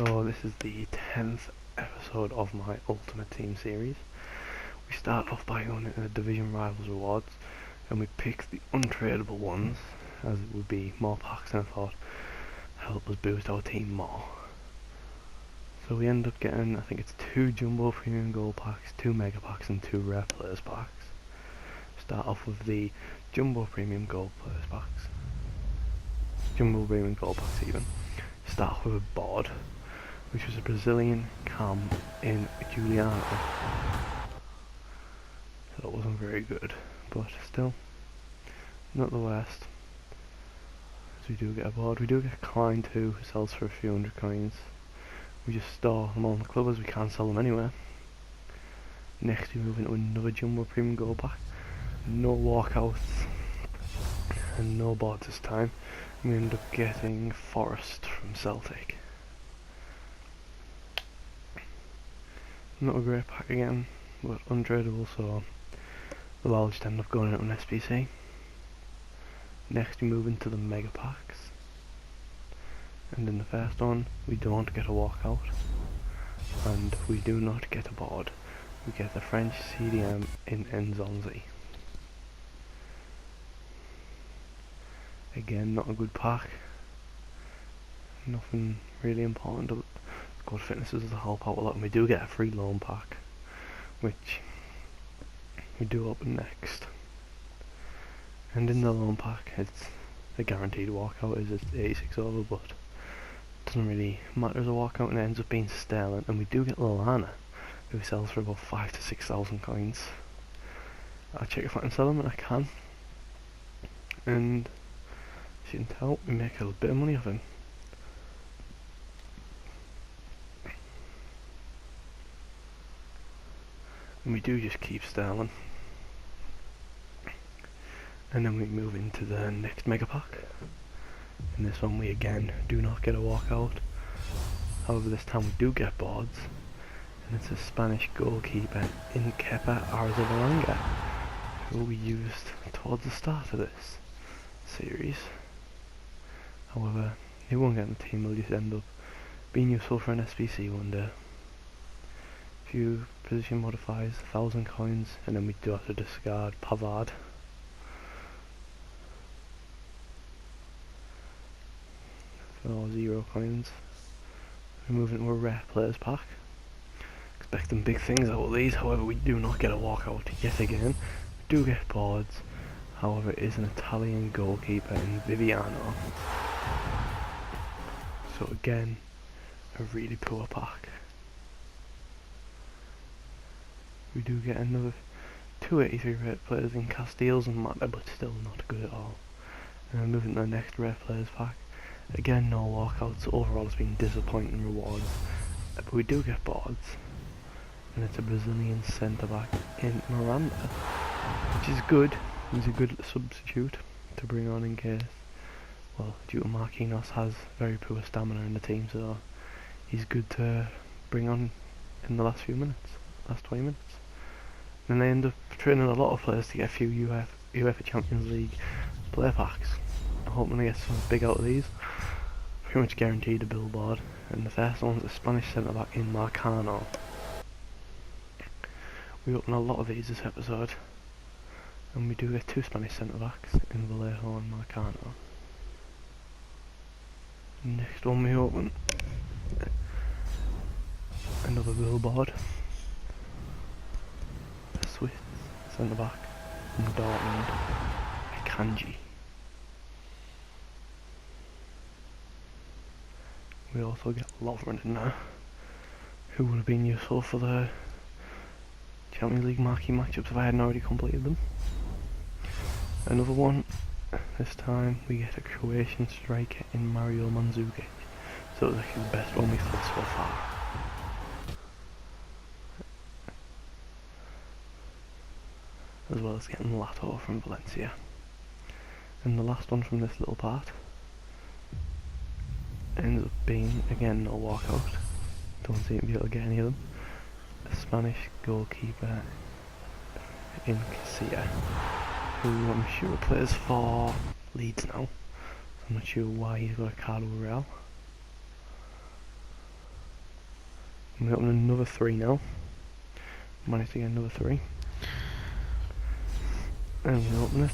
So this is the 10th episode of my Ultimate Team series. We start off by going into the Division Rivals rewards, and we pick the untradeable ones, as it would be more packs than I thought help us boost our team more. So we end up getting, I think it's 2 Jumbo Premium Gold packs, 2 Mega packs and 2 Rare Players packs. Start off with the Jumbo Premium Gold Players packs. Jumbo Premium Gold packs even. Start off with a board, which was a Brazilian cam in Juliana. So it wasn't very good, but still, not the worst. So we do get a board. We do get Klein too, who sells for a few hundred coins. We just store them all in the club as we can't sell them anywhere. Next we move into another Jumbo Premium Gold pack. No walkouts and no boards this time. We end up getting Forest from Celtic. Not a great pack again, but untradeable, so the I'll just end up going into an SBC. Next we move into the Mega packs. And in the first one, we don't get a walkout, and we do not get a board. We get the French CDM in Nzonzi. Again, not a good pack. Nothing really important. Squad fitnesses to help out a lot, and we do get a free loan pack, which we do open next. And in the loan pack, it's a guaranteed walkout, it's 86 over, but doesn't really matter as a walkout, and it ends up being Sterling. And we do get Lallana, who sells for about 5,000 to 6,000 coins. I'll check if I can sell him, and I can. And as you can tell, we make a little bit of money off him. And we do just keep Sterling. And then we move into the next Mega pack. In this one we again do not get a walkout. However, this time we do get boards, and it's a Spanish goalkeeper in Kepa Arrizabalaga, who we used towards the start of this series. However, he won't get in the team, he'll just end up being useful for an SBC one day. Few position modifiers, 1,000 coins, and then we do have to discard Pavard. For 0 coins. We move into a Rare Players pack. Expecting big things out of these, however we do not get a walkout yet again. We do get boards, however it is an Italian goalkeeper in Viviano. So again, a really poor pack. We do get another 283 Rare Players in Castiles and Mata, but still not good at all. And then moving to the next Rare Players pack. Again, no walkouts. Overall it's been disappointing rewards, but we do get boards, and it's a Brazilian centre back in Miranda, which is good. He's a good substitute to bring on in case, well, due to Marquinhos has very poor stamina in the team, so he's good to bring on in the last few minutes, last 20 minutes. And they end up training a lot of players to get a few UEFA Champions League player packs. I'm hoping to get some big out of these. Pretty much guaranteed a billboard. And the first one's a Spanish centre back in Marcano. We open a lot of these this episode, and we do get 2 Spanish centre backs in Vallejo and Marcano. Next one we open another billboard. A Swiss centre back from Dortmund, Kanji. We also get Lovren in there, who would have been useful for the Champions League marquee matchups if I hadn't already completed them. Another one, this time we get a Croatian striker in Mario Mandzukic, so it's actually the best one we've got so far. As well as getting Lato from Valencia. And the last one from this little part ends up being, again, no walkout. Don't seem to be able to get any of them. A Spanish goalkeeper in Casilla, who I'm sure plays for Leeds now. I'm not sure why he's got a card with Real. We open another 3 now. Managed to get another 3. And we open it.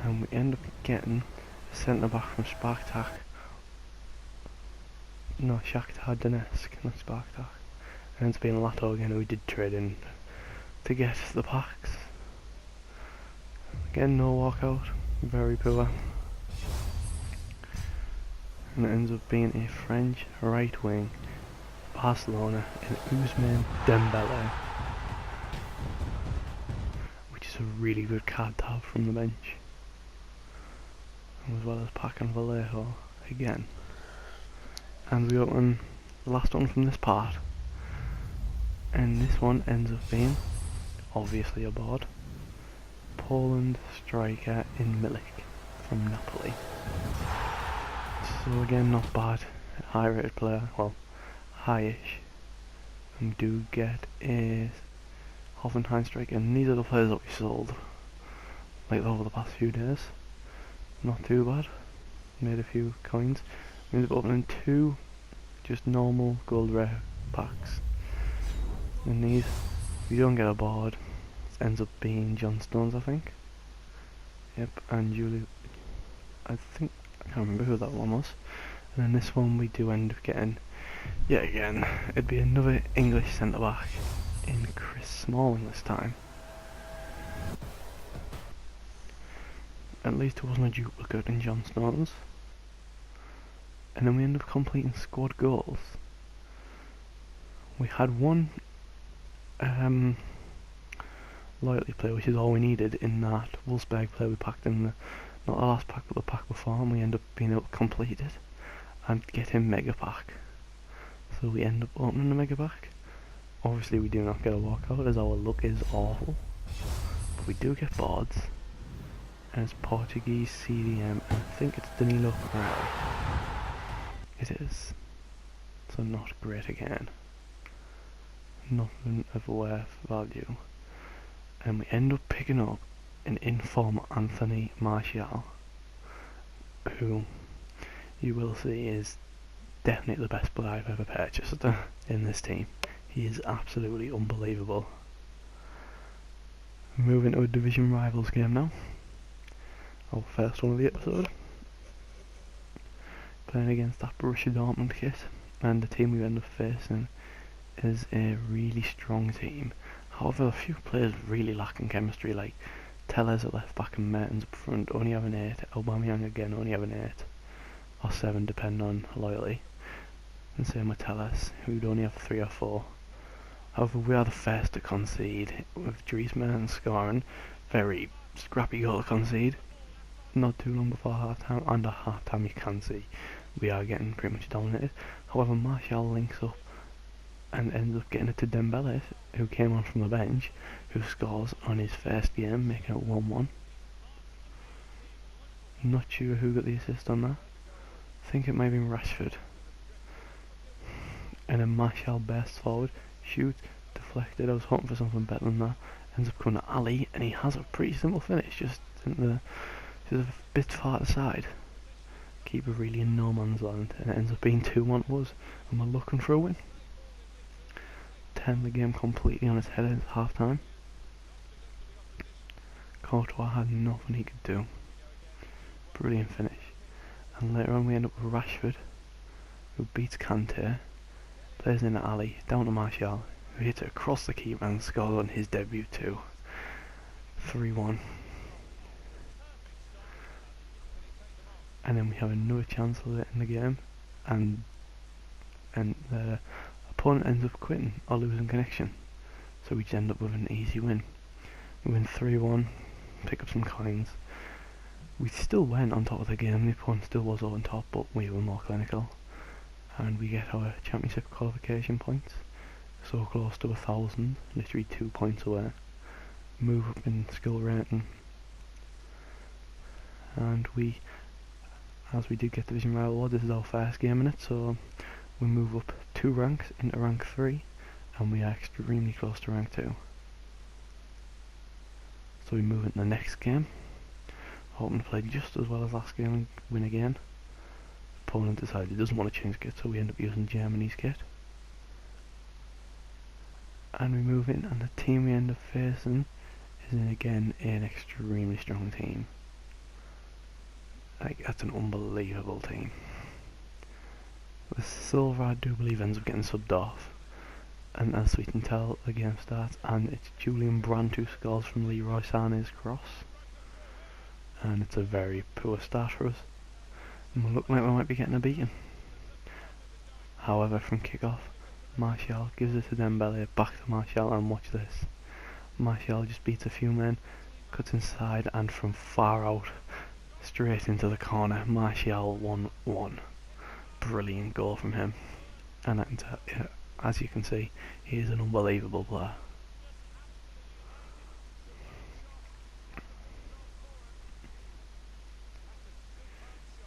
And we end up getting a centre back from Spartak. No, Shakhtar Donetsk, not Spartak. And it's been Lato again, who we did trade in to get the packs. Again, no walkout. Very poor. And it ends up being a French right wing, Barcelona, and Ousmane Dembele, which is a really good card to have from the bench, as well as Pac and Vallejo again. And we open the last one from this part, and this one ends up being obviously a board. Poland striker in Milik from Napoli. So again, not bad. High rated player, well, high-ish. And we do get a Hoffenheim striker, and these are the players that we sold like over the past few days. Not too bad. Made a few coins. We ended up opening 2 just normal gold rare packs. And these, we don't get a board. It ends up being John Stones, I think. Yep, and Julie, I think, I can't remember who that one was. And then this one we do end up getting, yet again, it'd be another English centre back in Chris Smalling this time. At least it wasn't a duplicate in John Stones. And then we end up completing squad goals. We had one loyalty player, which is all we needed in that Wolfsburg player we packed in the, not the last pack but the pack before, and we end up being able to complete it and get him mega pack. So we end up opening the mega pack. Obviously we do not get a walkout as our luck is awful, but we do get boards, and it's Portuguese CDM, and I think it's Danilo Pereira. It is. So not great again. Nothing of worth value. And we end up picking up an inform Anthony Martial, who you will see is definitely the best player I've ever purchased in this team. He is absolutely unbelievable. Moving to a division rivals game now. Our first one of the episode. Playing against that Borussia Dortmund kit, and the team we end up facing is a really strong team. However, a few players really lacking chemistry, like Tellez at left back and Mertens up front only have an 8, Aubameyang again only have an 8 or 7 depending on loyalty, and same with Tellez, who'd only have 3 or 4. However, we are the first to concede, with Dries Mertens scoring, very scrappy goal to concede, not too long before half time, and at half time you can see we are getting pretty much dominated. However, Martial links up and ends up getting it to Dembele, who came on from the bench, who scores on his first game, making it 1-1. Not sure who got the assist on that. I think it might have been Rashford. And then Martial bursts forward, shoots, deflected. I was hoping for something better than that. Ends up coming to Ali, and he has a pretty simple finish, just a bit far to the side. Keeper really in no man's land, and it ends up being 2-1 to us, and we're looking for a win. Turn the game completely on its head at half time. Courtois had nothing he could do. Brilliant finish. And later on we end up with Rashford, who beats Kante, plays in at Ali, down to Martial, who hits it across the keeper and scores on his debut too. 3-1. And then we have another chance late in the game, and the opponent ends up quitting or losing connection, so we just end up with an easy win. We win 3-1, pick up some coins. We still went on top of the game, the opponent still was on top, but we were more clinical, and we get our championship qualification points, so close to 1,000, literally 2 points away. Move up in skill rating, and as we did get Division Rival Award, this is our first game in it, so we move up 2 ranks into rank 3, and we are extremely close to rank 2. So we move into the next game, hoping to play just as well as last game and win again. Opponent decided he doesn't want to change kit, so we end up using Germany's kit. and we move in, and the team we end up facing is again an extremely strong team. Like, that's an unbelievable team. The silver, I do believe, ends up getting subbed off, and as we can tell, the game starts, and it's Julian Brandt who scores from Leroy Sané's cross, and it's a very poor start for us, and we look like we might be getting a beating. However, from kick-off, Martial gives it to Dembele, back to Martial, and watch this. Martial just beats a few men, cuts inside, and from far out, straight into the corner. Martial 1-1. Brilliant goal from him. And I can tell, as you can see, he is an unbelievable player.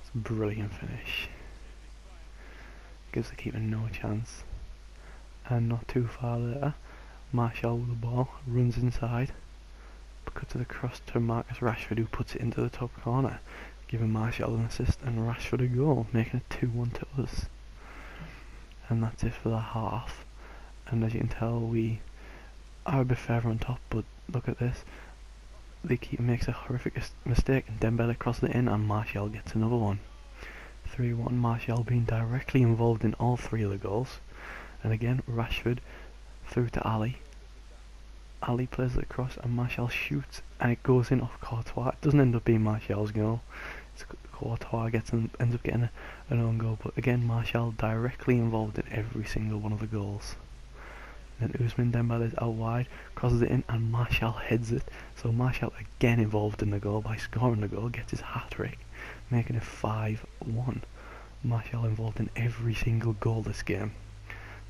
It's a brilliant finish. Gives the keeper no chance. And not too far later, Martial with the ball, runs inside, cuts to the cross to Marcus Rashford, who puts it into the top corner, giving Martial an assist and Rashford a goal, making it 2-1 to us. And that's it for the half. And as you can tell, we are a bit further on top, but look at this. The keeper makes a horrific mistake, and Dembele crosses it in, and Martial gets another one. 3-1, Martial being directly involved in all three of the goals. And again, Rashford through to Ali. Ali plays it across, and Martial shoots, and it goes in off Courtois. It doesn't end up being Martial's goal. It's Courtois ends up getting an own goal, but again, Martial directly involved in every single one of the goals. Then Ousmane Dembele is out wide, crosses it in, and Martial heads it. So Martial again involved in the goal by scoring the goal, gets his hat-trick, making it 5-1. Martial involved in every single goal this game.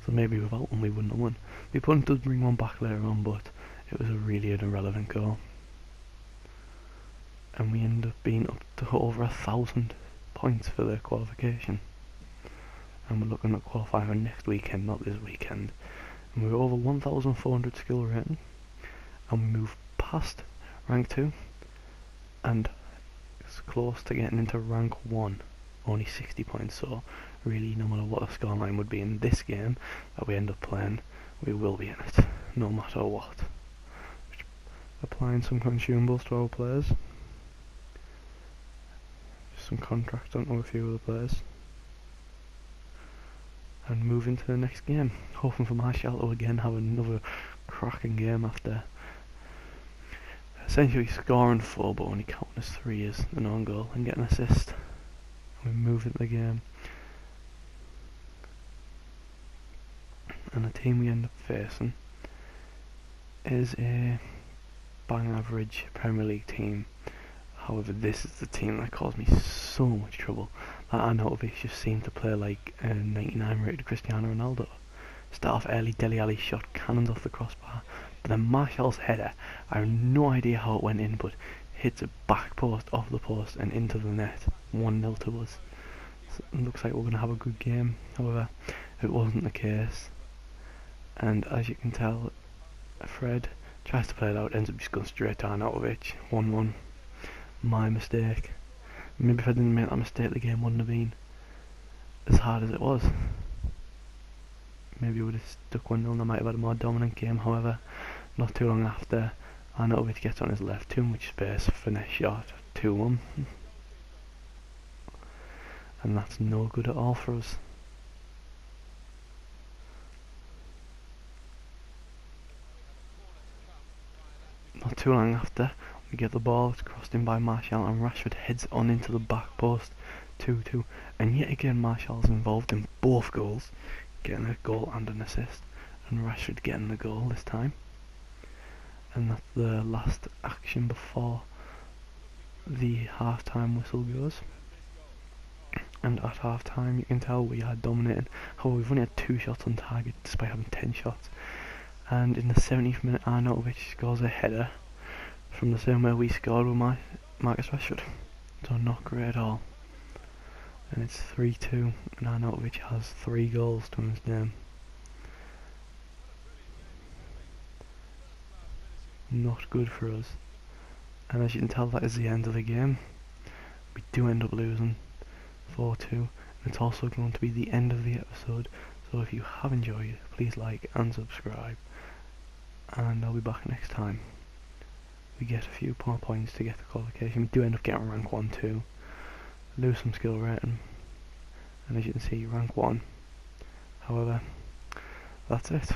So maybe without one we wouldn't have won. The opponent does bring one back later on, but it was really an irrelevant goal. And we end up being up to over 1,000 points for the qualification. And we're looking at qualifying for next weekend, not this weekend. And we're over 1,400 skill rating. And we move past rank 2. And it's close to getting into rank 1. Only 60 points, so really no matter what the scoreline would be in this game that we end up playing, we will be in it, no matter what. Applying some consumables to our players. Just some contracts on a few of the players. And moving to the next game, hoping for Martial to again have another cracking game after essentially scoring 4 but only counting as 3 as an own goal and getting an assist. We move into the game, and the team we end up facing is a bang average Premier League team. However, this is the team that caused me so much trouble. That Arnautovic just seemed to play like a 99 rated Cristiano Ronaldo. Start off early, Dele Alli shot cannons off the crossbar, but then Martial's header, I have no idea how it went in, but hits a back post off the post and into the net. 1-0 to us. So it looks like we're going to have a good game. However, it wasn't the case. And as you can tell, Fred tries to play it out, ends up just going straight to Arnautovic. 1-1. My mistake. Maybe if I didn't make that mistake, the game wouldn't have been as hard as it was. Maybe we would have stuck 1-0 and I might have had a more dominant game. However, not too long after, Arnautovic gets on his left, too much space, finesse shot, 2-1. And that's no good at all for us. Not too long after, we get the ball, it's crossed in by Martial, and Rashford heads on into the back post, 2-2. And yet again, Martial's involved in both goals, getting a goal and an assist, and Rashford getting the goal this time. And that's the last action before the half-time whistle goes. And at half-time, you can tell we are dominating. However, we've only had 2 shots on target despite having 10 shots. And in the 70th minute, Arnautovic scores a header from the same way we scored with Marcus Rashford. So not great at all. And it's 3-2, and Arnautovic has 3 goals to his name. Not good for us. And as you can tell, that is the end of the game. We do end up losing 4-2, and it's also going to be the end of the episode. So if you have enjoyed, please like and subscribe. and I'll be back next time. We get a few more points to get the qualification. We do end up getting rank 1 too. Lose some skill rating, and as you can see, rank 1. However, that's it.